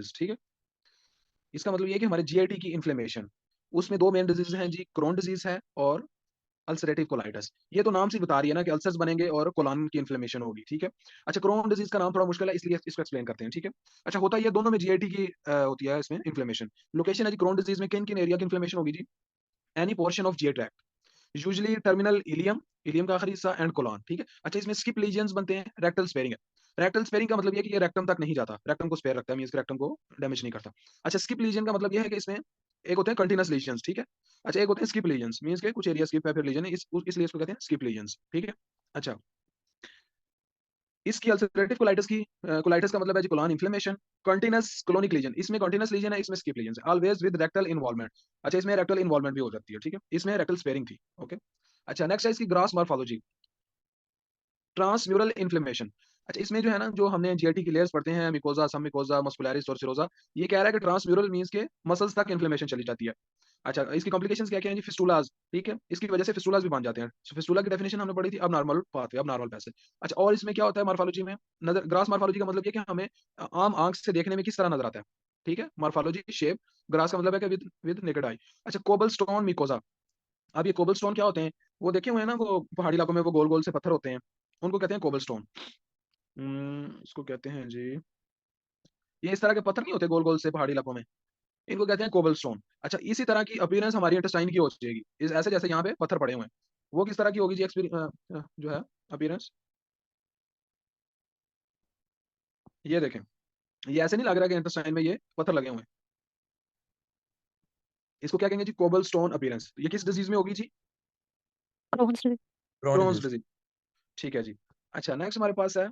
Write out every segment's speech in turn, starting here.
Disease, ठीक है। इसका मतलब ये है कि हमारे जीआईटी की इन्फ्लेमेशन, उसमें दो मेन डिजीज हैं जी, क्रोन डिजीज है और अल्सरेटिव कोलाइटिस। ये तो नाम से ही बता रही है ना कि अल्सर्स बनेंगे और कोलन की इन्फ्लेमेशन होगी, ठीक है। अच्छा, क्रोन डिजीज का नाम थोड़ा मुश्किल है, इसलिए इसको एक्सप्लेन करते हैं, ठीक है। अच्छा, होता है ये दोनों में जीआईटी की होती है इसमें इन्फ्लेमेशन। लोकेशन है जी क्रोन डिजीज में किन किन एरिया की इन्फ्लेमेशन होगी जी? Any portion of GI tract, usually terminal ileum, ileum का आखिरी हिस्सा एंड कोलन, ठीक है। अच्छा, इसमें स्किप लीजन्स बनते हैं, रेक्टल स्पेयरिंग है। रेक्टल स्पेयरिंग का मतलब ये है कि ये रेक्टम तक नहीं जाता, रेक्टम को स्पेयर रखता है, मींस रेक्टम को डैमेज नहीं करता। अच्छा, स्किप लीजन का मतलब ये है कि इसमें एक होते हैं कंटिन्यूअस लीजन्स, ठीक है। अच्छा, एक होते हैं स्किप लीजन्स, मींस के कुछ एरिया स्किप है फिर लीजन है, इसलिए इसको कहते हैं स्किप लीजन्स, ठीक है। अच्छा, इसकी अल्सरेटिव कोलाइटिस की कोलाइटिस का मतलब है जी colon inflammation. Continuous colonic lesion, इसमें कंटीन्यूअस लीजन है, इसमें स्किप लीजन है, ऑलवेज विद रेक्टल इन्वॉल्वमेंट। अच्छा, इसमें रेक्टल इन्वॉल्वमेंट भी हो जाती है, ठीक है, इसमें रेक्टल स्पेयरिंग थी, ओके। अच्छा, नेक्स्ट है इसकी ग्रास मॉर्फोलॉजी, ट्रांसम्यूरल इन्फ्लेमेशन। अच्छा, इसमें जो है ना, जो हमने जीआईटी की लेयर्स पढ़ते हैं, मिकोजा, सब मिकोजा, मस्कुलरिस और सिरोजा, ये कह रहा है कि ट्रांसम्यूरल मींस के मसल्स तक इन्फ्लेमेशन चली जाती है। अच्छा, इसकी कॉम्प्लिकेशंस क्या क्या हैं जी? फिस्टुलाज, ठीक है, इसकी वजह से फिस्टुलाज भी बन जाते हैं। सो फिस्टुला की डेफिनेशन हमने पढ़ी थी, अब नॉर्मल पाथवे, अब नॉर्मल पैसेज। अच्छा, और इसमें क्या होता है मॉर्फोलॉजी में? नजर, ग्रास मॉर्फोलॉजी का मतलब ये कि हमें आम आंख से देखने में किस तरह नजर आता है, ठीक है। मॉर्फोलॉजी शेप, ग्रास का मतलब है कि विद नेकेड आई। अच्छा, कोबल स्टोन मिकोजा। अब ये कोबल स्टोन क्या होते हैं? वो देखे हुए हैं ना, वो पहाड़ी इलाकों में वो गोल गोल से पत्थर होते हैं, उनको कहते हैं कोबल स्टोन। इसको कहते हैं जी, ये इस तरह के पत्थर नहीं होते गोल गोल से पहाड़ी इलाकों में, इनको कहते हैं कोबल स्टोन। अच्छा, इसी तरह की अपीयरेंस हमारी इंटेस्टाइन की हो जाएगी, ऐसे जैसे यहाँ पे पत्थर पड़े हुए हैं, वो किस तरह की होगी जी? जो है अपीयरेंस, ये देखें, ये ऐसे नहीं लग रहा कि इंटेस्टाइन में ये पत्थर लगे हुए हैं। इसको क्या कहेंगे जी? Cobble stone appearance. ये किस डिजीज में होगी जी? Crohn's disease. Chronic Crohn's disease. Disease, ठीक है जी। अच्छा, नेक्स्ट हमारे पास है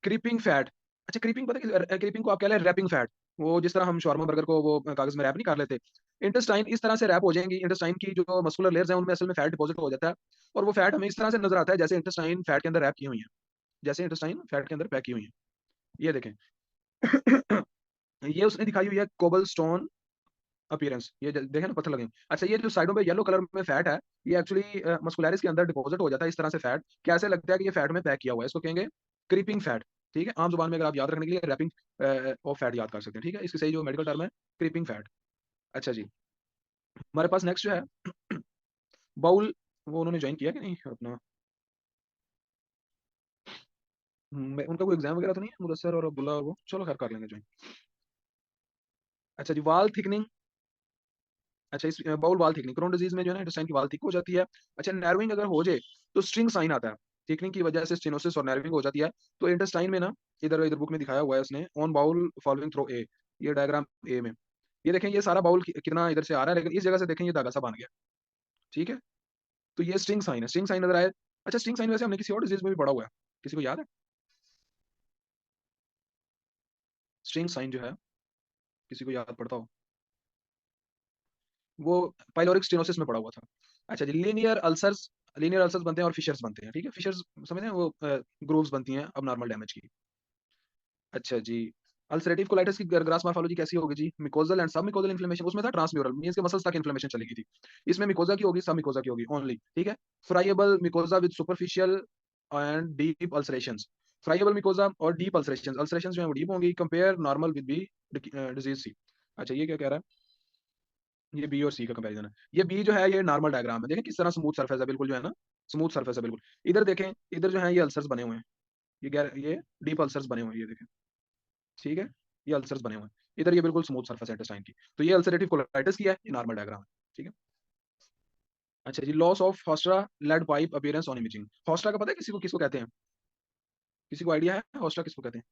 क्रीपिंग फैट। अच्छा, क्रीपिंग पता है, क्रीपिंग को आप कह लें रैपिंग फैट, वो जिस तरह हम शॉर्मा बर्गर को वो कागज में रैप नहीं कर लेते, इंटेस्टाइन इस तरह से रैप हो जाएंगी। इंटेस्टाइन की जो मस्कुलर लेयर्स हैं उनमें असल में फैट डिपॉजिट हो जाता है, और वो फैट हमें इस तरह से नजर आता है जैसे इंटेस्टाइन फैट के अंदर रैप की हुई है, जैसे इंटेस्टाइन फैट के अंदर पैक की हुई है, ये देखें। ये उसने दिखाई हुई है कोबल स्टोन अपीयरेंस, ये देखें ना पत्थर लगे हैं। अच्छा, ये जो साइडों पे येलो कलर में फैट है, ये एक्चुअली मस्कुलरिस के अंदर डिपॉजिट हो जाता है इस तरह से फैट, कैसे लगता है कि ये फैट में पैक किया हुआ है, इसको कहेंगे क्रीपिंग फैट, ठीक है। आम जुबान में अगर आप याद रखने के लिए रैपिंग ऑफ फैट याद कर सकते हैं, ठीक है, इसकी सही जो मेडिकल टर्म है क्रीपिंग फैट। अच्छा जी, हमारे पास नेक्स्ट जो है बाउल, वो उन्होंने ज्वाइन किया कि नहीं अपना? उनका कोई एग्जाम वगैरह तो नहीं है मुदस्सर और अब्दुल्ला और वो, चलो खैर कर लेंगे ज्वाइन। अच्छा जी, वाल थिकनिंग। अच्छा, इस बाउल वाल थिकनिंग, क्रोन डिजीज में जो है ना इंटेस्टाइन की वाल थिक हो जाती है। अच्छा, नैरोइंग अगर हो जाए तो स्ट्रिंग साइन आता है, थिकनिंग की वजह से स्टेनोसिस और नैरोइंग हो जाती है। तो इंटेस्टाइन में ना, इधर इधर बुक में दिखाया हुआ है उसने, ऑन बाउल फॉलोइंग थ्रो ए, ये डायग्राम ए में, ये देखें, ये सारा बाउल कितना इधर से आ रहा है, लेकिन इस जगह से देखें ये धागा सा बन गया, ठीक है। तो ये स्ट्रिंग साइन है, स्ट्रिंग साइन नजर आए। अच्छा, स्ट्रिंग साइन वैसे हमने किसी और डिजीज में भी पढ़ा हुआ है, किसी को याद है? स्ट्रिंग साइन जो है, किसी को याद पड़ता हो? वो पाइलोरिक स्टेनोसिस में पड़ा हुआ था। अच्छा जी, लीनियर अल्सर्स बनते हैं और फिशर्स बनते हैं, ठीक है। फिशर्स समझते हैं, वो ग्रूव्स बनती हैं अब नॉर्मल डैमेज की। अच्छा जी, अल्सरेटिव कोलाइटिस की ग्रास मॉर्फोलॉजी कैसी होगी जी? मिकोजल एंड सब मिकोजल इन्फ्लेमेशन, उसमें था ट्रांसम्यूरल, मींस के मसल्स तक इन्फ्लेमेशन चली गई थी। इसमें मिकोजा की होगी, सब मिकोजा की होगी ओनली, ठीक है। Friable mucosa with superficial and deep ulcerations, friable mucosa और डीप अल्सरेशंस, अल्सरेशंस जो है वो डीप होंगी, compare normal with B disease C. अच्छा, ये क्या कह रहा है? ये बी और सी का कंपैरिजन है। ये बी जो है ये नॉर्मल डायग्राम है, देखें किस तरह स्मूथ सरफेस है, बिल्कुल जो है ना स्मूथ सरफेस है बिल्कुल। इधर देखें, इधर जो है ये अल्सर्स बने हुए हैं, ये डीप अल्सर्स बने हुए हैं, ये देखें, ठीक है, ये अल्सर्स बने हुए हैं। इधर ये बिल्कुल स्मूथ सरफेस है इंटेस्टाइन की, तो ये अल्सरेटिव कोलाइटिस की है, ये नॉर्मल डायग्राम है, ठीक है। अच्छा जी, loss of haustra lead pipe appearance on imaging. Haustra का पता है किसी को, किसको कहते हैं? किसी को आइडिया है हॉस्ट्रा किसको कहते हैं?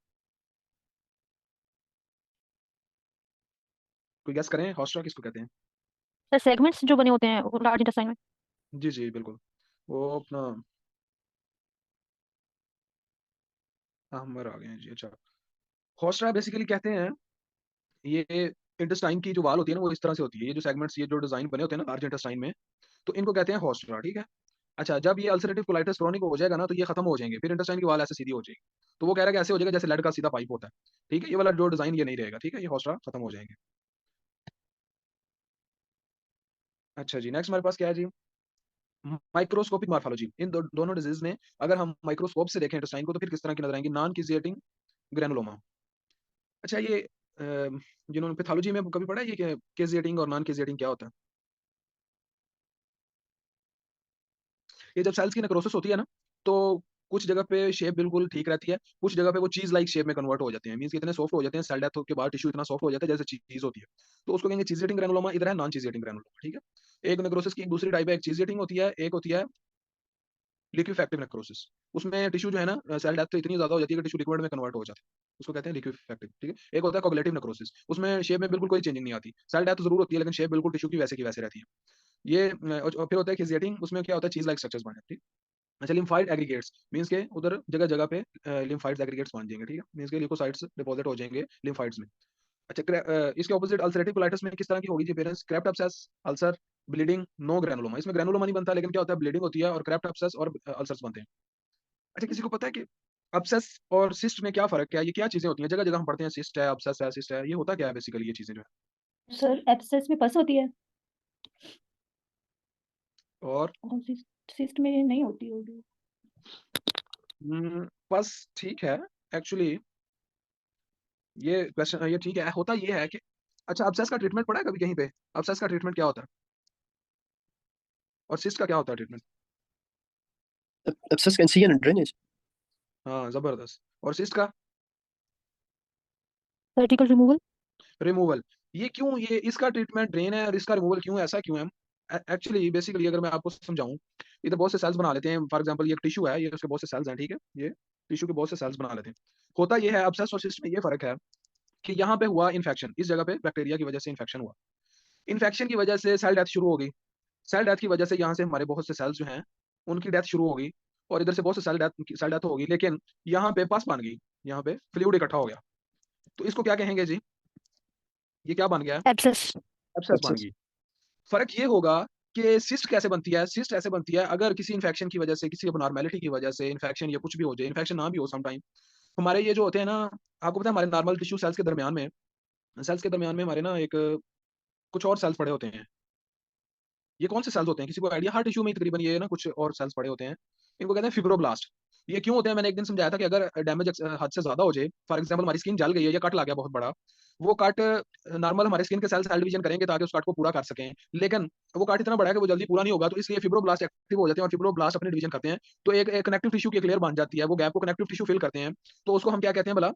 कोई गेस करें, हॉस्ट्रा किसको कहते हैं? सर सेगमेंट्स जो बने होते हैं लार्ज इंटेस्टाइन में। जी जी बिल्कुल, वो अपना हमर आ गए हैं जी। अच्छा, हॉस्ट्रा बेसिकली कहते हैं, ये इंटेस्टाइन की जो वाल होती है ना वो इस तरह से होती है, ये जो सेगमेंट्स, ये जो डिजाइन बने होते हैं ना लार्ज इंटेस्टाइन में, तो इनको कहते हैं हॉस्ट्रा, ठीक है। अच्छा, जब ये अल्सरेटिव कोलाइटिस क्रोनिक हो जाएगा ना, तो ये खत्म हो जाएंगे, फिर इंटेस्टाइन की वाल ऐसे सीधी हो जाएगी। तो वो कह रहा है कि ऐसे हो जाएगा जैसे लेड का सीधा पाइप होता है, ठीक है, ये वाला जो डिजाइन ये नहीं रहेगा, ठीक है, ये हॉस्ट्रा खत्म हो जाएंगे। अच्छा जी, नेक्स्ट हमारे पास क्या है जी? माइक्रोस्कोपिक मॉर्फोलॉजी, इन दोनों डिजीज में अगर हम माइक्रोस्कोप से देखें इंटेस्टाइन को तो फिर किस तरह की नजर आएंगी? Non caseating granuloma. अच्छा ये जिन्होंने पैथोलॉजी में कभी पढ़ा है ये केजिएटिंग और नॉन केजिएटिंग क्या होता है? ये जब सेल्स की नेक्रोसिस होती है ना, तो कुछ जगह पे शेप बिल्कुल ठीक रहती है, कुछ जगह पे वो चीज़ लाइक शेप में कन्वर्ट हो जाते हैं। मीन्स इतने सॉफ्ट हो जाते हैं, सेल डेथ के बाद टिश्यू इतना सॉफ्ट हो जाता है जैसे चीज़ होती है। तो उसको कहेंगे चीज़-ईटिंग ग्रैनुलोमा, इधर है नॉन चीज़-ईटिंग ग्रैनुलोमा, ठीक है? एक नेक्रोसिस की एक दूसरी टाइप है, एक चीज़-ईटिंग होती है, एक होती है लिक्विफैक्टिव नेक्रोसिस। उसमें टिश्यू जो है ना सेल डेथ तो इतनी ज़्यादा हो जाती है कि टिश्यू लिक्विड में कन्वर्ट हो जाता है। उसको कहते हैं लिक्विफैक्टिव, ठीक है? एक होता है कोगुलेटिव नेक्रोसिस, उसमें शेप में बिल्कुल कोई चेंजिंग नहीं आती। सेल डेथ ज़रूर होती है लेकिन शेप बिल्कुल टिश्यू की वैसे रहती है। ये और फिर होता है किज़ेटिंग, उसमें क्या होता है चीज़ लाइक स्ट्रक्चर्स बन जाती है। अच्छा लिम्फाइड एग्रीगेट्स मीन्स के उधर जगह-जगह पे लिम्फाइड्स एग्रीगेट्स बन जाएँगे, ठीक है? मीन्स के ल्यूकोसाइट्स डिपॉज़िट हो जाएँगे लिम्फाइड्स में। अच्छा इसके ऑपोज़िट अल्सरेटिव कोलाइटिस में किस तरह की होगी जी appearance? Crypt abscess, ulcer, bleeding, no granuloma. इसमें ग्रैनुलोमा नहीं बनता लेकिन क्या होता है ब्लीडिंग होती है और क्रेप्ट एब्सेस और अल्सर्स बनते हैं। अच्छा किसी को पता है कि एब्सेस और सिस्ट में क्या फ़र्क है? ये क्या चीज़ें होती हैं? जगह-जगह हम पढ़ते हैं सिस्ट है, एब्सेस है, सिस्ट है। ये होता क्या है बेसिकली ये चीज़ें जो है? सर एब्सेस में पस होती है और और सिस्ट में नहीं होती होगी। बस ठीक है एक्चुअली ये क्वेश्चन ये ठीक है। होता ये है कि अच्छा अब्सेस का ट्रीटमेंट पढ़ा है कभी कहीं पे? अब्सेस का ट्रीटमेंट क्या होता है? और सिस्ट का क्या होता है treatment? Abscess can see and drainage. हाँ, ज़बरदस्त। और सिस्ट का? Surgical removal. रिमूवल। ये क्यों ये इसका ट्रीटमेंट ड्रेन है और इसका रिमूवल क्यों ऐसा क्यों है? एक्चुअली बेसिकली अगर मैं आपको समझाऊँ, इधर बहुत से सेल्स बना लेते हैं। फॉर एग्ज़ाम्पल ये एक टिश्यू है, ये उसके बहुत से सेल्स हैं, ठीक है? ये टिश्यू के बहुत से सेल्स बना लेते हैं। होता ये है अब्सेस और सिस्ट में ये फ़र्क है कि यहाँ पे हुआ इन्फेक्शन, इस जगह पे बैक्टीरिया की वजह से इन्फेक्शन हुआ। इन्फेक्शन की वजह से सेल डेथ शुरू हो गई। सेल डेथ की वजह से यहाँ से हमारे बहुत से सेल्स जो हैं, उनकी डेथ शुरू हो गई और इधर से बहुत से सेल डेथ हो गई, लेकिन यहाँ पे पस बन गई, यहाँ पे फ्लूइड इकट्ठा हो गया। तो इसको क्या कहेंगे जी? ये क्या बन गया है? एब्सेस। एब्सेस बन Abscess. गई। फ़र्क ये होगा कि सिस्ट कैसे बनती है? सिस्ट ऐसे बनती है अगर किसी इन्फेक्शन की वजह से, किसी एब्नॉर्मैलिटी की वजह से इन्फेक्शन या कुछ भी हो जाए, इन्फेक्शन ना भी हो सम टाइम, हमारे ये जो होते हैं ना, आपको पता है हमारे नॉर्मल टिश्यू सेल्स के दरमियान में हमारे ना एक कुछ और सेल्स पड़े होते हैं। ये कौन से सेल्स होते हैं? किसी को आइडिया? हर टिश्यू में तकरीबन ये ना कुछ और सेल्स पड़े होते हैं। इनको कहते हैं फिब्रोब्लास्ट। ये क्यों होते हैं? मैंने एक दिन समझाया था कि अगर डैमेज हद से ज़्यादा हो जाए, फॉर एग्ज़ाम्पल हमारी स्किन जल गई है या कट लग गया बहुत बड़ा, वो कट नॉर्मल हमारे स्किन के सेल डिवीज़न करेंगे ताकि उस कट को पूरा कर सकें। लेकिन वो कट इतना बड़ा है कि वो जल्दी पूरा नहीं होगा, तो इसलिए फिब्रोब्लास्ट एक्टिव हो जाते हैं और फिब्रोब्लास्ट अपनी डिवीज़न करते हैं। तो एक एक कनेक्टिव टिश्यू की एक लेयर बन जाती है, वो गैप को कनेक्टिव टिश्यू फिल करते हैं। तो उसको हम क्या कहते हैं भला?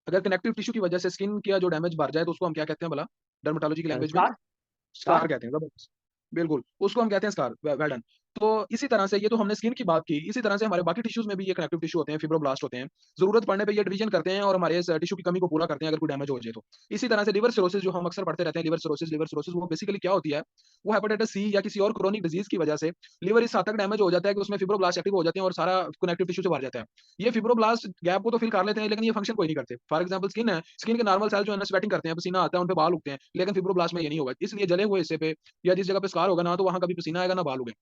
अगर कनेक्टिव टिश्यू की वजह से स्किन का जो डैमेज बढ़ जाए, तो उसको हम क्या कहते हैं भला? डर्मेटोलॉजी की लैंग्वेज में? Scar? Scar? स्कार कहते हैं, ज़बरदस्त। बिल्कुल, उसको हम कहते हैं स्कार, वेल डन। तो इसी तरह से ये तो हमने स्किन की बात की, इसी तरह से हमारे बाकी टिश्यूज़ में भी ये कनेक्टिव टिश्यू होते हैं, फिब्रोब्लास्ट होते हैं। ज़रूरत पड़ने पे ये डिवीज़न करते हैं और हमारे इस टिश्यू की कमी को पूरा करते हैं अगर कोई डैमेज हो जाए तो। इसी तरह से लिवर सिरोसिस जो हम अक्सर पढ़ते रहते हैं, लिवर सिरोसिस वो बेसिकली क्या होती है? वो हेपेटाइटिस सी या किसी और क्रोनिक डिज़ीज़ की वजह से लिवर इस हद तक डैमेज हो जाता है कि उसमें फिब्रोब्लास्ट एक्टिव हो जाते हैं और सारा कनेक्टिव टिश्यू से भर जाता है। ये फिब्रोब्लास्ट गैप को तो फिल कर लेते हैं लेकिन ये फंक्शन कोई नहीं करते। फॉर एग्ज़ाम्पल स्किन है, स्किन के नॉर्मल सेल जो है ना स्वेटिंग करते हैं, पसीना आता है, उन पे बाल उगते हैं, लेकिन फिब्रोब्लास्ट में ये नहीं होगा। इसलिए जले हुए हिस्से पे या जिस जगह पे स्कार होगा ना तो वहाँ कभी पसीना आएगा ना बाल उगेंगे।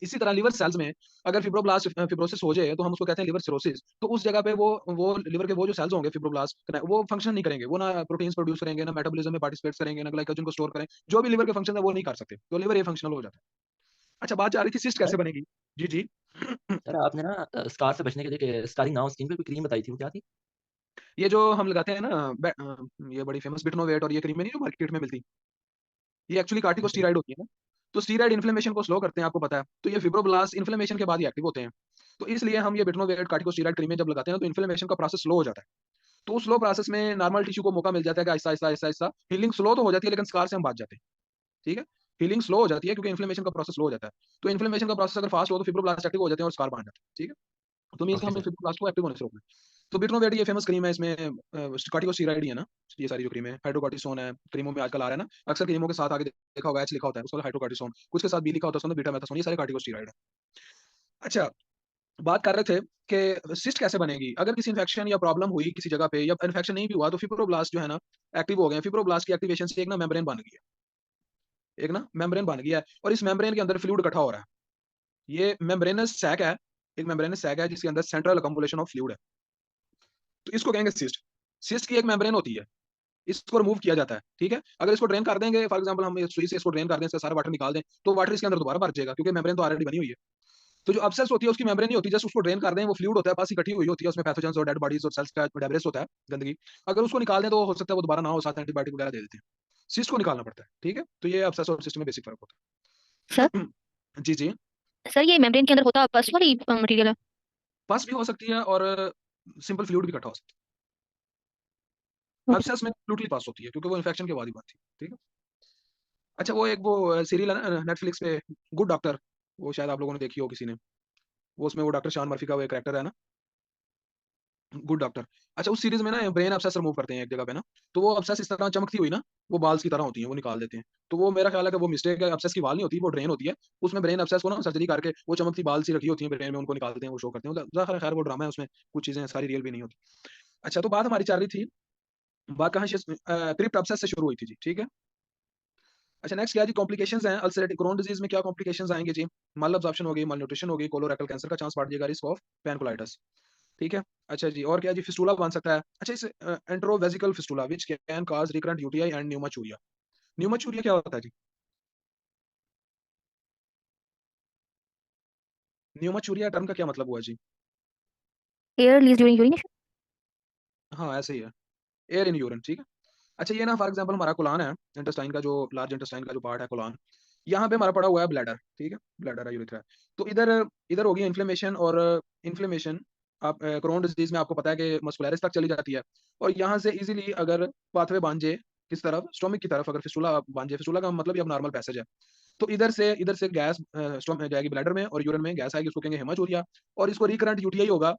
इसी तरह लिवर सेल्स में अगर फिब्रोसिस हो जाए तो हम उसको कहते हैं लिवर सिरोसिस। तो उस जगह पे वो लिवर के वो जो सेल्स होंगे फिब्रोब्लास्ट वो फंक्शन नहीं करेंगे। वो ना प्रोटीन्स प्रोड्यूस करेंगे, ना मेटाबॉलिज्म में पार्टिसिपेट करेंगे, ना ग्लाइकोजन को स्टोर करें। जो भी लिवर के फंक्शन है वो नहीं कर सकते। तो लिवर अफंक्शनल हो जाता है। अच्छा बात जा रही थी सिस्ट कैसे सर बनेगी? जी, जी। सर आपने ना स्कार से बचने के लिए स्कारिंग नाउ स्किन पे कोई क्रीम बताई थी, वो क्या थी? ये जो हम लगाते हैं ना ये बड़ी फेमस बिटनोवेट और ये क्रीमें नहीं जो मार्केट में मिलती। ये एक्चुअली अच्छा। कार्टिकोस्टेरॉइड होती है ना, तो स्टेरॉइड इन्फ्लेमेशन को स्लो करते हैं आपको पता है। तो ये फिब्रोब्लास्ट इन्फ्लेमेशन के बाद ही एक्टिव होते हैं। तो इसलिए हम ये बिटनोवेट कार्टिकोस्टेरॉइड क्रीमें जब लगाते हैं ना तो इन्फ्लेमेशन का प्रोसेस स्लो हो जाता है। तो उस स्लो प्रोसेस में नॉर्मल टिश्यू को मौका मिल जाता है कि आहिस्ता-आहिस्ता हीलिंग स्लो तो हो जाती है लेकिन स्कार से हम बच जाते हैं। ठीक है? हीलिंग स्लो हो जाती है क्योंकि इन्फ्लेमेशन का प्रोसेस स्लो हो जाता है। तो इन्फ्लेमेशन का प्रोसेस अगर फास्ट हो तो फिब्रोब्लास्ट एक्टिव हो जाते हैं और स्कार बन जाते हैं। ठीक है? तो मीन्स कि ओके हमने सर। फिब्रोब्लास्ट को एक्टिव होने से रोकना है। तो बिटनोवेट ये फेमस क्रीम है इसमें कार्टिकोस्टेरॉइड ही है ना, ये सारी जो क्रीम है, हाइड्रोकॉर्टिसोन है, क्रीमों में आजकल आ रहा है ना, अक्सर क्रीमों के साथ आगे देखा होगा एच लिखा होता है, उसका हाइड्रोकॉर्टिसोन, कुछ के साथ बी लिखा होता है, उसके अंदर बीटा मेथासोन, ये सारे कार्टिकोस्टेरॉइड है। अच्छा, बात कर रहे थे कि सिस्ट कैसे बनेगी? अगर किसी इन्फेक्शन या प्रॉब्लम हुई किसी जगह पे या इन्फेक्शन नहीं भी हुआ तो फिब्रोब्लास्ट जो है ना, एक्टिव हो गए हैं। फिब्रोब्लास्ट की एक्टिवेशन से एक ना मेम्ब्रेन बन गई है, एक ना मेम्ब्रेन बन गया है और इस मेम्ब्रेन के अंदर फ्लूइड इकट्ठा हो रहा है। ये मेम्ब्रेनस सैक है, एक मेम्ब्रेनस सैक है जिसके अंदर सेंट्रल अकम्युलेशन ऑफ फ्लूइड है। तो इसको कहेंगे सिस्ट। सिस्ट की एक मेम्ब्रेन होती है, इसको रिमूव किया जाता है, ठीक है? अगर इसको ड्रेन कर देंगे, फॉर एग्जांपल हम सुई से इसको ड्रेन कर दें, इसका सारा वाटर निकाल दें, तो वाटर इसके अंदर दोबारा भर जाएगा क्योंकि मेम्ब्रेन तो ऑलरेडी बनी हुई है। तो जो अब्सेस होती है उसकी मेम्ब्रेन नहीं होती, जस्ट उसको ड्रेन कर दें, वो फ्लूइड होता है, पास इकट्ठी हुई होती है, उसमें पैथोजेंस और डेड बॉडीज और सेल्स का डेब्रिस होता है, गंदगी। अगर उसको निकाल दें तो हो सकता है वो दोबारा ना हो, साथ एंटीबायोटिक वगैरह दे देते हैं। सिस्ट को निकालना पड़ता है, ठीक है? तो ये अब्सेस और सिस्ट में बेसिक फर्क होता सर है। जी, जी। सर ये मेम्ब्रेन के अंदर होता पस वाली मटेरियल है? पस भी हो सकती है और सिंपल फ्लूइड भी इकट्ठा हो सकता है। Okay sir. अब्सेस में ब्लूटली पास होती है क्योंकि वो इन्फेक्शन के बाद ही बनती है, ठीक है? अच्छा वो एक वो सीरियल है ना नेटफ्लिक्स पे, गुड डॉक्टर, वो शायद आप लोगों ने देखी हो किसी ने। वो उसमें वो डॉक्टर शॉन मर्फी का वो एक कैरेक्टर है ना, गुड डॉक्टर। अच्छा उस सीरीज में ना ब्रेन अब्सेस रिमूव करते हैं एक जगह पे ना, तो वो अब्सेस इस तरह चमकती हुई ना, वो बाल्स की तरह होती है, वो निकाल देते हैं। तो वो मेरा ख्याल है कि वो मिस्टेक है, अब्सेस की बाल नहीं होती, वो ड्रेन होती है। उसमें ब्रेन अब्सेस को ना सर्जरी करके वो चमकती बाल सी रखी होती है ब्रेन में, उनको निकालते हैं, वो शो करते हैं। ज़ाहिर है खैर वो ड्रामा है, उसमें कुछ चीज़ें सारी रियल भी नहीं होती। अच्छा तो बात हमारी चल रही थी, बात कहाँ से क्रिप्ट अब्सेस से शुरू हुई थी जी, ठीक है? अच्छा नेक्स्ट क्या है जी, कॉम्प्लिकेशंस हैं अल्सरेटिव क्रोन डिजीज में, क्या कॉम्प्लिकेशंस आएंगे जी? माल अब्जॉर्प्शन हो गई, माल न्यूट्रिशन हो गई, कोलोरेक्टल कैंसर का चांस बढ़ जाएगा, रिस्क ऑफ पैनकोलाइटिस, ठीक है? अच्छा जी, और क्या जी, फिस्टुला बन सकता है। अच्छा इस enterovesical fistula which can cause recurrent UTI and pneumaturia. Pneumaturia क्या होता है जी? न्यूमाचूरिया टर्म का क्या मतलब हुआ जी? Air release during urination. हाँ ऐसे ही है, एयर इन यूरिन, ठीक है? अच्छा ये ना फॉर एग्जांपल हमारा कोलान है, इंटेस्टाइन का जो लार्ज इंटेस्टाइन का जो पार्ट है कोलान, यहाँ पे हमारा पड़ा हुआ है ब्लैडर, ठीक है? ब्लैडर है, यूरेथ्रा है। तो इधर इधर होगी इन्फ्लेमेशन, और इन्फ्लेमेशन आप क्रोन डिजीज में आपको पता है कि मस्कुलरिस तक चली जाती है, और यहाँ से इजीली अगर पाथवे बन जाए किस तरफ, स्टोमिक की तरफ, अगर फिस्टुला बन जाए, फिस्टुला का मतलब ये अब नॉर्मल पैसेज है, तो इधर से गैस स्टोम जाएगी ब्लैडर में, और यूरिन में गैस आएगी, उसको कहेंगे हेमाटूरिया, और इसको रिकरेंट यूटीआई होगा।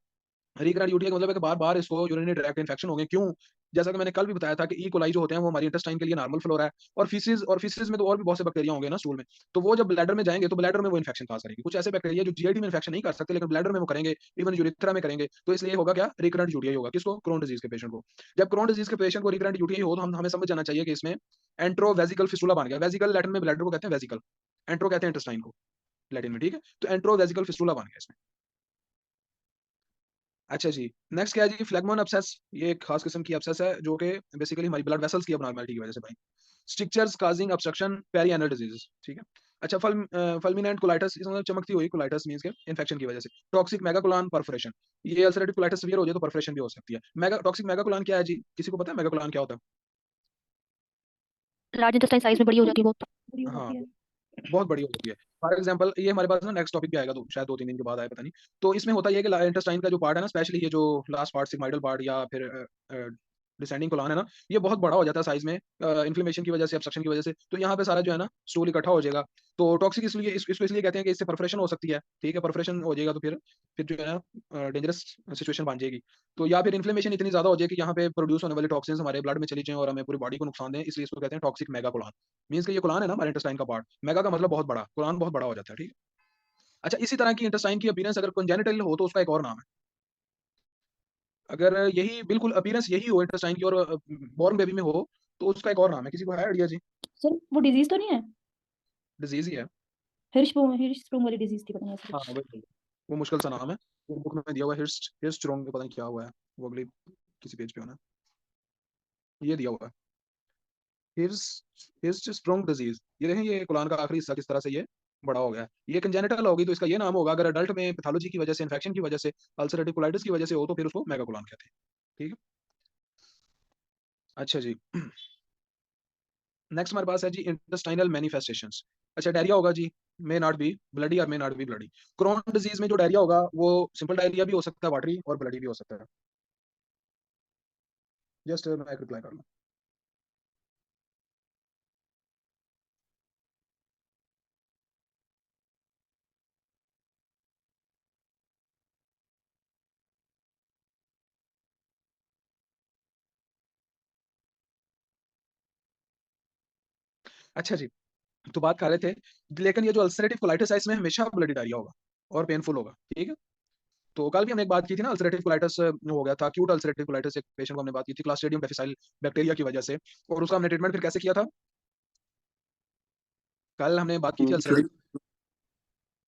रिकरेंट यूटीआई का मतलब है कि बार-बार इसको यूरिनरी ट्रैक्ट इन्फेक्शन होंगे, क्यों? जैसा कि मैंने कल भी बताया था कि ई कोलाई जो होते हैं वो हमारी इंटेस्टाइन के लिए नॉर्मल फ्लोरा है, और फीसेस में तो और भी बहुत से बैक्टीरिया होंगे ना स्टूल में, तो वो जब ब्लैडर में जाएँगे तो ब्लैडर में वो इन्फेक्शन कॉज़ करेंगे। कुछ ऐसे बैक्टीरिया जो जीआईटी में इन्फेक्शन नहीं कर सकते लेकिन ब्लैडर में वो करेंगे, इवन यूरेथ्रा में करेंगे, तो इसलिए होगा क्या? रिकरेंट यूटीआई होगा। किसको? क्रोन डिजीज़ के पेशेंट को। जब क्रोन डिजीज़ के पेशेंट को रिकरेंट यूटीआई हो तो हम हमें समझ जाना चाहिए कि इसमें एंट्रोवेसिकल फिस्टुला बन गया। वेसिकल लैटिन में ब्लैडर को कहते हैं वेसिकल, एंट्रो कहते हैं इंटेस्टाइन को लैटिन में, ठीक है? तो एंट्रोवेसिकल फिस्टुला बन गया इसमें। अच्छा जी, नेक्स्ट क्या है जी, फ्लेगमोन अब्सेस, ये एक खास किस्म की अब्सेस है जो कि बेसिकली हमारी ब्लड वेसल्स की अबनॉर्मैलिटी की वजह से बनी। Strictures causing obstruction perianal disease, ठीक है? अच्छा फुलमिनेंट कोलाइटिस, इसमें मतलब चमकती हुई कोलाइटिस मीन्स के इन्फेक्शन की वजह से। टॉक्सिक मेगाकोलान परफोरेशन, ये अल्सरेटिव कोलाइटिस सीवियर हो जाए तो परफोरेशन भी हो सकती है। टॉक्सिक मेगाकोलान क्या है जी? किसी को पता है मेगाकोलान क्या होता है? लार्ज इंटेस्टाइन साइज में बड़ी हो जाती है बहुत। बड़ी हो हाँ, जाती है। बहुत बड़ी होती है। फॉर एग्जांपल ये हमारे पास ना नेक्स्ट टॉपिक भी आएगा, तो शायद 2-3 दिन के बाद आए, पता नहीं। तो इसमें होता ये है कि इंटेस्टाइन का जो पार्ट है ना, स्पेशली ये जो लास्ट पार्ट सिग्मोइडल पार्ट या फिर डिसेंडिंग कोलन है ना, ये बहुत बड़ा हो जाता है साइज़ में, इन्फ्लेमेशन की वजह से, ऑब्स्ट्रक्शन की वजह से। तो यहाँ पे सारा जो है ना स्टूल इकट्ठा हो जाएगा। तो टॉक्सिक इसलिए इसको इसलिए कहते हैं कि इससे परफोरेशन हो सकती है, ठीक है? परफोरेशन हो जाएगा तो फिर जो है ना डेंजरस सिचुएशन बन जाएगी। तो या फिर इन्फ्लेमेशन इतनी ज़्यादा हो जाए कि यहाँ पे प्रोड्यूस होने वाली टॉक्सिन्स हमारे ब्लड में चली जाएँ और हमें पूरी बॉडी को नुकसान दें, इसलिए इसको कहते हैं टॉक्सिक मेगाकोलन। मीन्स कि ये कोलन है ना हमारे इंटेस्टाइन का पार्ट, मेगा का मतलब बहुत बड़ा, कोलन बहुत बड़ा हो जाता है, ठीक है? अच्छा इसी तरह की इंटेस्टाइन की अपीयरेंस अगर कंजेनिटल हो तो उसका एक और नाम है। अगर यही बिल्कुल अपीयरेंस यही हो इंटेस्टाइन की और बॉर्न बेबी में हो, तो उसका एक और नाम है। किसी को है आइडिया जी? सर वो डिजीज तो नहीं है? डिज़ीज़ ही है। हिर्शस्प्रूम वाली डिजीज थी, पता नहीं ऐसा हाँ, कुछ। वही। वो मुश्किल सा नाम है। वो बुक में दिया हुआ है हिर्स्ट्रोम, पता नहीं क्या हुआ है। वो अगली किसी पेज पे होना है। ये दिया हुआ है। हिर्स हिर्स्ट्रोम डिज़ीज़। ये देखें ये कोलन का आखिरी हिस्सा किस तरह से ये बड़ा हो गया है। ये कंजेनिटल होगी तो इसका ये नाम होगा, अगर एडल्ट में पैथोलॉजी की वजह से, इन्फेक्शन की वजह से, अल्सरेटिव कोलाइटिस की वजह से हो तो फिर उसको मेगाकोलन कहते हैं। ठीक है? अच्छा जी। नेक्स्ट हमारे पास है जी इंटेस्टाइनल मैनिफेस्टेशंस। अच्छा डायरिया होगा जी, मे नॉट बी ब्लडी और may not be bloody. Crohn disease में जो डायरिया होगा वो सिंपल डायरिया भी हो सकता है, वाटरी और ब्लडी भी हो सकता है। जस्ट मैं एक रिप्लाई कर लूँ। अच्छा जी, तो बात कर रहे थे, लेकिन ये जो अल्सरेटिव कोलाइटिस है इसमें हमेशा ब्लडी डायरिया होगा और पेनफुल होगा, ठीक है? तो कल भी हमने एक बात की थी ना, अल्सरेटिव कोलाइटिस हो गया था, एक्यूट अल्सरेटिव कोलाइटिस, एक पेशेंट को हमने बात की थी क्लॉस्ट्रिडियम डिफिसाइल बैक्टीरिया की वजह से, और उसका हमने ट्रीटमेंट फिर कैसे किया था? कल हमने बात की थी अल्सरेटिव।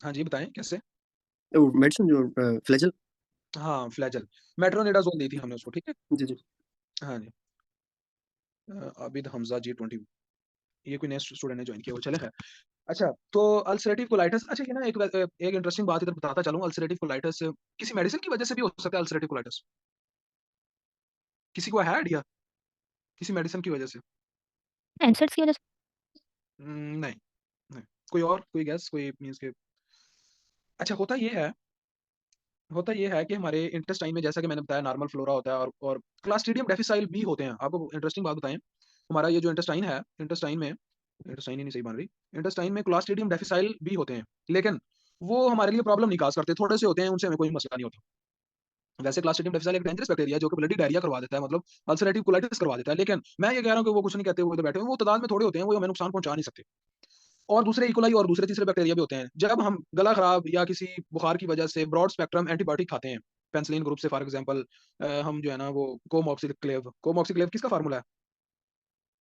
हाँ जी, बताएं कैसे? मेडिसिन जो फ्लैजेल। हाँ, फ्लैजेल, मेट्रोनिडाज़ोल दी थी हमने उसको, ठीक है? जी, जी। हाँ जी। आबिद हमजा G20, ये कोई नया स्टूडेंट ने ज्वाइन किया, वो चले खैर। अच्छा, तो अल्सरेटिव कोलाइटिस, अच्छा ये ना एक इंटरेस्टिंग बात इधर बताता चलूँ, अल्सरेटिव कोलाइटिस किसी मेडिसिन की वजह से भी हो सकता है अल्सरेटिव कोलाइटिस? किसी को है आइडिया? किसी मेडिसिन की वजह से? एनसेड्स की वजह से। नहीं, नहीं। कोई और? कोई गेस? कोई मीन्स के अच्छा होता ये है कि हमारे इंटेस्टाइन में जैसा कि मैंने बताया नॉर्मल फ्लोरा होता है और क्लॉस्ट्रिडियम डिफिसाइल भी होते हैं। आपको इंटरेस्टिंग बात बताएं, हमारा ये जो इंटेस्टाइन है, इंटेस्टाइन ही नहीं सही बन रही, इंटेस्टाइन में क्लॉस्ट्रिडियम डिफिसाइल भी होते हैं, लेकिन वो हमारे लिए प्रॉब्लम नहीं काज करते, थोड़े से होते हैं, उनसे हमें कोई मसला नहीं होता। वैसे क्लॉस्ट्रिडियम डिफिसाइल एक डेंजरस बैक्टीरिया है जो कि ब्लडी डायरिया करवा देता है, मतलब अल्सरेटिव कोलाइटिस करवा देता है, लेकिन मैं ये कह रहा हूँ कि वो कुछ नहीं कहते, वो इधर बैठे हुए हैं, वो तादाद में थोड़े होते हैं, वो हमें नुकसान पहुंचा नहीं सकते। और दूसरे इकोलाई और दूसरे तीसरे बैक्टीरिया भी होते हैं। जब हम गला खराब या किसी बुखार की वजह से ब्रॉड स्पेक्ट्रम एंटीबायोटिक खाते हैं, पेनिसिलिन ग्रुप से फॉर एग्जांपल, हम जो है ना वो कोमोक्सिक्लेव किसका फार्मूला है?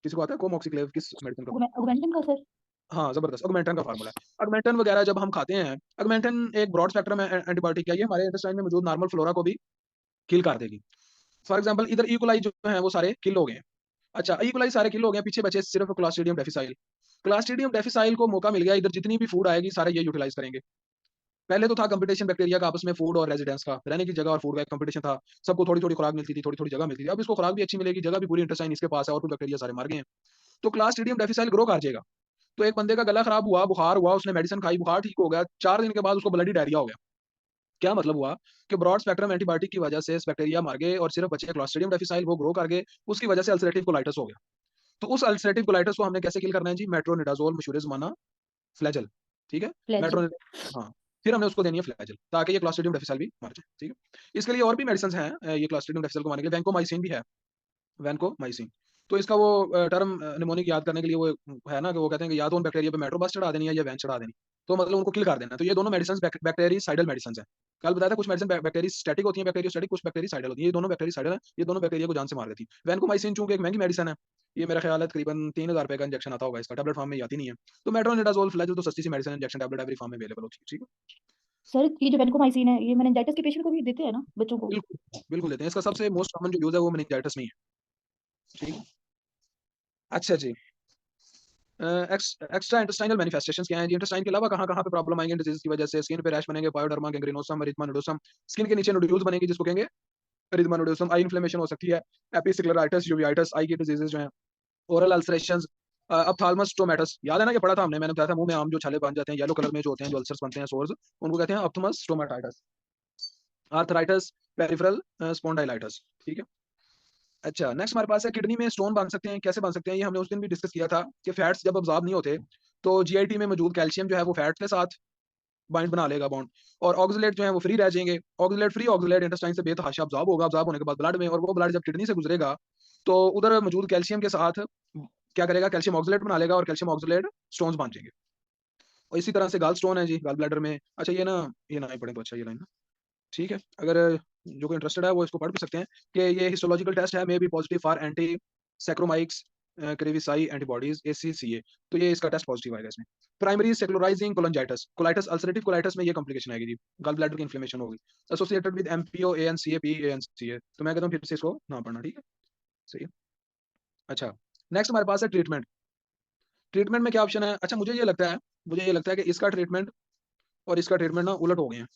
किसी को आता है कोमोक्सिक्लेव किस मेडिसिन का? ऑगमेंटन का सर। हाँ, जबरदस्त, ऑगमेंटन का फार्मूला है। ऑगमेंटन वगैरह जब हम खाते हैं, ऑगमेंटन एक ब्रॉड स्पेक्ट्रम एंटीबायोटिक है, ये हमारे इंटेस्टाइन में मौजूद नॉर्मल फ्लोरा को भी किल कर देगी। फॉर एग्जाम्पल इधर इकोलाई जो है वो सारे किल हो गए हैं। अच्छा, इकोलाई सारे किल हो गए, पीछे बचे सिर्फ क्लॉस्ट्रिडियम डेफिसाइल। क्लॉस्ट्रिडियम डेफिसाइल को मौका मिल गया, इधर जितनी भी फूड आएगी सारे ये यूटिलाइज करेंगे। पहले तो था कंपटीशन बैक्टीरिया का आपस में, फूड और रेजिडेंस का, रहने की जगह और फूड का एक कंपटीशन था, सबको थोड़ी थोड़ी खुराक मिलती थी, थोड़ी थोड़ी जगह मिलती थी। अब इसको खुराक भी अच्छी मिलेगी, जगह भी पूरी इंटेस्टाइन इसके पास है और कुछ बैक्टीरिया सारे मर गए हैं, तो क्लॉस्ट्रिडियम डेफिसाइल ग्रो कर जाएगा। तो एक बंदे का गला खराब हुआ, बुखार हुआ, उसने मेडिसिन खाई, बुखार ठीक हो गया, 4 दिन के बाद उसको ब्लडी डायरिया हो गया। क्या मतलब हुआ कि ब्रॉड स्पेक्ट्रम एंटीबायोटिक की वजह से बैक्टीरिया मर गए और सिर्फ बचे क्लॉस्ट्रिडियम डेफिसाइल, वो ग्रो कर गए, उसकी वजह से अल्सरेटिव कोलाइटिस हो गया। तो उस अल्सरेटिव कोलाइटिस को हमने कैसे किल करना है जी? मेट्रोनिडाजोल, मशहूर ज़माना फ्लैजल, ठीक है? फ्लैजिल। हाँ, फिर हमने उसको देनी है फ्लैजल, ताकि ये क्लॉस्ट्रिडियम डेफिसाइल भी मर जाए, ठीक है? इसके लिए और भी मेडिसिन हैं, ये क्लॉस्ट्रिडियम डेफिसाइल को मारने के लिए, वैंकोमाइसिन भी है, वैनकोमाइसिन। तो इसका वो टर्म निमोनिक याद करने के लिए वो है ना कि वो कहते हैं कि या तो उन बैक्टीरिया पे मेट्रोबस चढ़ा देनी है या वैन चढ़ा देनी, तो मतलब उनको किल कर देना। तो ये दोनों मेडिसिन बैक्टीरियासाइडल मेडिसिन है। कल बताया था कुछ मेडिसिन बैक्टीरियास्टैटिक होती है, बैक्टीरियोस्टैटिक, कुछ बैक्टीरियासाइडल होती है, ये दोनों बैक्टीरियासाइडल है, ये दोनों बैक्टीरिया को जान से मार देती है। वैनकोमाइसिन चूंकि एक महंगी मेडिसिन है, ये मेरा ख्याल है तकरीबन 3000 रुपए का इंजेक्शन आता होगा इसका, टैबलेट फॉर्म में आती नहीं है। तो मेट्रोनिडाजोल, फ्लैजल तो सस्ती सी medicine, injection tablet every form में अवेलेबल होती है, ठीक है? सर ये जो वेनकोमाइसिन है ये मेनिंजाइटिस के पेशेंट को भी देते हैं ना, बच्चों को? बिल्कुल बिल्कुल देते हैं, इसका सबसे मोस्ट कॉमन जो यूज है वो मेनिंजाइटिस में ही है, ठीक है? अच्छा जी, एक्स्ट्रा इंटेस्टाइनल मैनिफेस्टेशंस क्या हैं जी? इंटेस्टाइन के अलावा कहाँ कहाँ पे प्रॉब्लम आएंगे डिजीज की वजह से? स्किन पे रैश बनेंगे, pyoderma, gangrenosum, erythema nodosum, skin के नीचे नोड्यूल्स बनेंगे जिसको कहेंगे एरिथमा नोडोसम, आई इन्फ्लेमेशन हो सकती है, एपिसिक्लेराइटिस, यूवियाइटिस, आई की डिजीजेस जो हैं, ओरल अल्सरेशंस, अप्थाल्मस स्टोमेटस, याद है ना, ये पढ़ा था हमने, मैंने बताया था मुंह में आम जो छाले बन जाते हैं येलो कलर में जो होते हैं, जो अल्सर्स बनते हैं, सोर्स, उनको कहते हैं अप्थमस स्टोमेटाइटिस। आर्थराइटिस, पेरिफेरल स्पॉन्डाइलाइटिस, ठीक है? अच्छा, नेक्स्ट हमारे पास है किडनी में स्टोन बन सकते हैं, कैसे बन सकते हैं? ये हमने उस दिन भी डिस्कस किया था कि फैट्स जब अब्जॉर्ब नहीं होते तो जीआईटी में मौजूद कैल्शियम जो है वो फैट के साथ बाइंड बना लेगा बॉन्ड, और ऑक्सलेट जो है वो फ्री रह जाएंगे। ऑक्सलेट फ्री ऑक्सलेट इंटेस्टाइन से बेतहाशा अब्जॉर्ब होगा, अब्जॉर्ब होने के बाद ब्लड में, और वो ब्लड जब किडनी से गुजरेगा तो उधर मौजूद कैल्शियम के साथ क्या करेगा? कैल्शियम ऑक्सलेट बना लेगा और कैल्शियम ऑक्सलेट स्टोन्स बन जाएंगे। और इसी तरह से गाल स्टोन है जी, गाल ब्लैडर में। अच्छा ये ना ही पढ़े तो अच्छा, ये लाइन ना, ठीक है? अगर जो कोई इंटरेस्टेड है वो इसको पढ़ भी सकते हैं कि ये हिस्टोलॉजिकल टेस्ट है, may be positive for anti saccharomyces cerevisiae antibodies ACCA, तो ये इसका टेस्ट पॉजिटिव आएगा इसमें। Primary sclerosing cholangitis, colitis, ulcerative colitis में ये कॉम्प्लिकेशन आएगी जी, गॉल ब्लैडर की इन्फ्लेमेशन होगी, associated with MPO ANCA P ANCA. तो मैं कहता हूँ फिर से इसको ना पढ़ना, ठीक है? सही है। अच्छा, नेक्स्ट हमारे पास है ट्रीटमेंट। ट्रीटमेंट में क्या ऑप्शन है? अच्छा, मुझे ये लगता है कि इसका ट्रीटमेंट और इसका ट्रीटमेंट ना उलट हो गए हैं,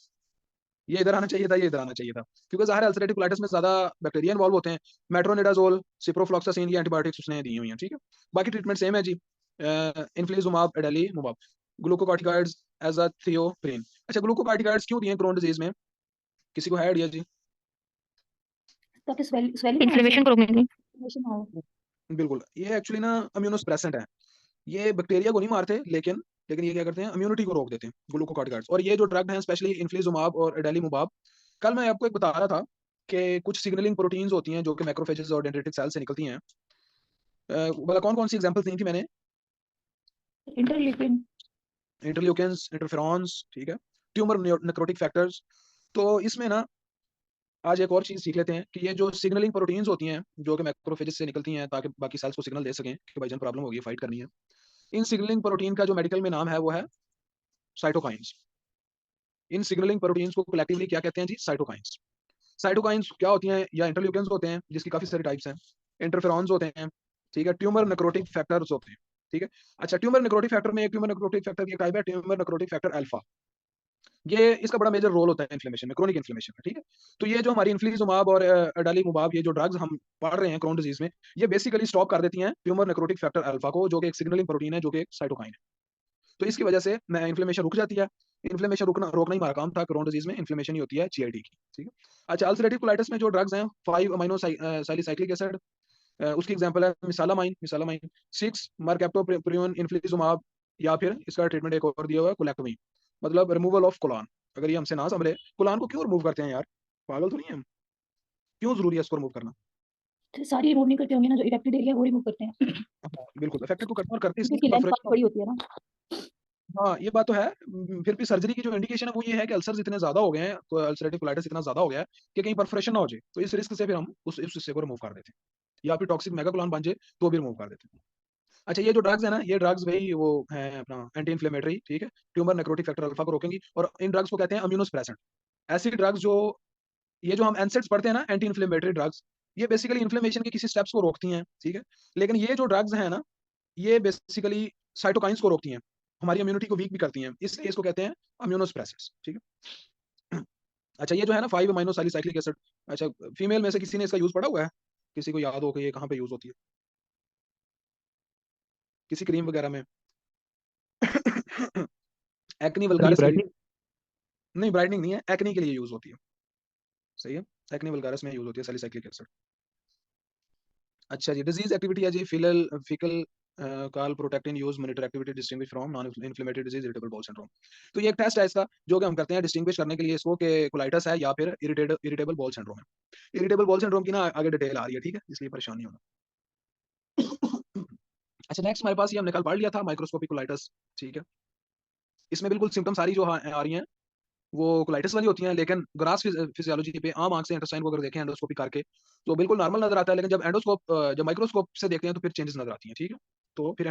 ये इधर आना चाहिए था, ये इधर आना चाहिए था, क्योंकि ज़ाहिर है अल्सरेटिव कोलाइटिस में ज्यादा बैक्टीरिया इन्वॉल्व होते हैं। मेट्रोनिडाजोल, सिप्रोफ्लॉक्सासिन, ये एंटीबायोटिक्स उसने दी हुई हैं, ठीक है? बाकी ट्रीटमेंट सेम है जी, इन्फ्लिजुमाब, एडेलीमुबाब, ग्लूकोकॉर्टिकॉइड्स एज अ थियोप्रिन। अच्छा, ग्लूकोकॉर्टिकॉइड्स क्यों दिए क्रोन डिजीज में? किसी को है आइडिया जी? ताकि स्वेलिंग इन्फ्लेमेशन को रोकने के लिए। इन्फ्लेमेशन हो। बिल्कुल, ये एक्चुअली ना इम्यूनोसप्रेसेंट है, ये बैक्टीरिया को नहीं मारते, लेकिन ये क्या करते हैं? इम्यूनिटी को रोक देते हैं, ग्लूकोकॉर्टिकॉइड्स। और ये जो ड्रग हैं स्पेशली इन्फ्लिजुमाब और एडेलीमुबाब, कल मैं आपको एक बता रहा था कि कुछ सिग्नलिंग प्रोटीन्स होती हैं जो कि मैक्रोफेजेस और डेंड्रिटिक सेल से निकलती हैं। बोला कौन कौन सी एग्जांपल्स दी थी मैंने? इंटरल्यूकिन। इंटरल्यूकिन्स, इंटरफेरॉन्स, ठीक है? Tumour necrotic factors. तो इसमें ना आज एक और चीज सीख लेते हैं कि ये जो सिग्नलिंग प्रोटीन्स होती हैं जो कि मैक्रोफेजेस से निकलती हैं ताकि बाकी सेल्स को सिग्नल दे सकें कि भाईजान प्रॉब्लम होगी, फाइट करनी है, इन सिग्नलिंग प्रोटीन का जो मेडिकल में नाम है वो है साइटोकाइंस। इन सिग्नलिंग प्रोटीन्स को कलेक्टिवली क्या कहते हैं जी? साइटोकाइंस। साइटोकाइंस क्या होती हैं? या इंटरल्यूकिन्स होते हैं जिसकी काफी सारी टाइप्स हैं, इंटरफेरॉन्स होते हैं, ठीक है, ट्यूमर नेक्रोटिक फैक्टर्स होते हैं, ठीक है। अच्छा, ट्यूमर नेक्रोटिक फैक्टर में एक ट्यूमर नेक्रोटिक फैक्टर की टाइप है ट्यूमर नेक्रोटिक फैक्टर अल्फा। ये इसका बड़ा मेजर रोल होता है इन्फ्लेमेशन में, क्रोनिक इन्फ्लेमेशन में, ठीक है। तो ये जो हमारी इन्फ्लिजुमाब और अडालीमुबाब, ये जो ड्रग्स हम पढ़ रहे हैं क्रोन डिजीज में, ये बेसिकली स्टॉप कर देती हैं ट्यूमर नेक्रोटिक फैक्टर अल्फा को, जो कि एक सिग्नलिंग प्रोटीन है, जो कि एक साइटोकाइन है। तो इसकी वजह से इन्फ्लेमेशन रुक जाती है। इन्फ्लेमेशन रोकना ही हमारा काम था क्रोन डिजीज में, इन्फ्लेमेशन ही होती है जीआईडी की, ठीक है। अच्छा, अल्सरेटिव कोलाइटिस में जो ड्रग्स हैं 5 अमीनो सैलिसाइक्लिक एसिड, उसकी एग्जांपल है मिसालामाइन 6 मरकैप्टोप्रियोन इन्फ्लिजुमाब, या फिर इसका ट्रीटमेंट एक और दिया हुआ है कोलेक्टोमी, मतलब रिमूवल ऑफ कोलान। अगर ये हमसे ना समझे, कोलान को क्यों रिमूव करते हैं यार, पागल तो नहीं है हम? क्यों जरूरी है इसको रिमूव करना? तो सारी रिमूव नहीं करते होंगे ना, जो इफेक्टेड एरिया वो रिमूव करते हैं हाँ, बिल्कुल इफेक्टेड तो करते हैं, और करते क्योंकि इसलिए इसकी लेंथ परफोरेशन। काफी बड़ी होती है ना। हाँ, ये बात तो है। फिर भी सर्जरी की जो इंडिकेशन है वो ये है कि अल्सर्स इतने ज्यादा हो गए हैं, अल्सरेटिव कोलाइटिस इतना ज्यादा हो गया है कि कहीं परफोरेशन ना हो जाए, तो इस रिस्क से फिर हम उस हिस्से को रिमूव कर देते हैं, या फिर टॉक्सिक मेगाकोलान बन जाए तो भी रिमूव कर देते हैं। अच्छा, ये जो ड्रग्स है ना, ये ड्रग्स भाई वो है अपना एंटी इन्फ्लेमेटरी, ठीक है, ट्यूमर नेक्रोटिक फैक्टर अल्फा को रोकेंगी, और इन ड्रग्स को कहते हैं इम्यूनोसप्रेसेंट। ऐसी ड्रग्स जो, ये जो हम एनसेड्स पढ़ते हैं ना, एंटी इन्फ्लेमेटरी ड्रग्स, ये बेसिकली इन्फ्लेमेशन के किसी स्टेप्स को रोकती हैं, ठीक है। लेकिन ये जो ड्रग्स हैं ना, ये बेसिकली साइटोकाइंस को रोकती हैं, हमारी इम्यूनिटी को वीक भी करती हैं, इसलिए इसको कहते हैं इम्यूनोसप्रेसेंट्स, ठीक है। अच्छा, ये जो है ना 5 अमीनो सैलिसाइक्लिक एसिड, अच्छा, फीमेल में से किसी ने इसका यूज पढ़ा हुआ है? किसी को याद हो कि ये कहाँ पे यूज होती है, किसी क्रीम वगैरह में? एक्नी सर ये वल्गारिस के लिए? ब्राइटनिंग नहीं, ब्राइटनिंग नहीं है, एक्नी के लिए यूज होती है, सही है, एक्नी वल्गारिस में यूज होती है सैलिसाइक्लिक एसिड। अच्छा जी, डिजीज एक्टिविटी है जी, fecal calprotectin use monitor activity distinguish from non inflammatory disease irritable bowel syndrome. तो ये एक टेस्ट है इसका, जो कि हम करते हैं डिस्टिंग्विश करने के लिए इसको, कि कोलाइटिस है या फिर इरिटेबल बाउल सिंड्रोम है। इरिटेबल बाउल सिंड्रोम की ना आगे डिटेल आ रही है, ठीक है, इसलिए परेशान नहीं होना। अच्छा, नेक्स्ट हमारे पास ये हमने कल पढ़ लिया था माइक्रोस्कोपिक कोलाइटिस, ठीक है। इसमें बिल्कुल सिम्टम सारी जो आ रही हैं वो कोलाइटिस वाली होती हैं, लेकिन ग्रास फिजियोलॉजी पे आम आंख से इंटेस्टाइन को अगर देखें एंडोस्कोपी करके, तो बिल्कुल नॉर्मल नजर आता है, लेकिन जब माइक्रोस्कोप से देखते हैं तो फिर चेंजेस नजर आती हैं, ठीक है। तो फिर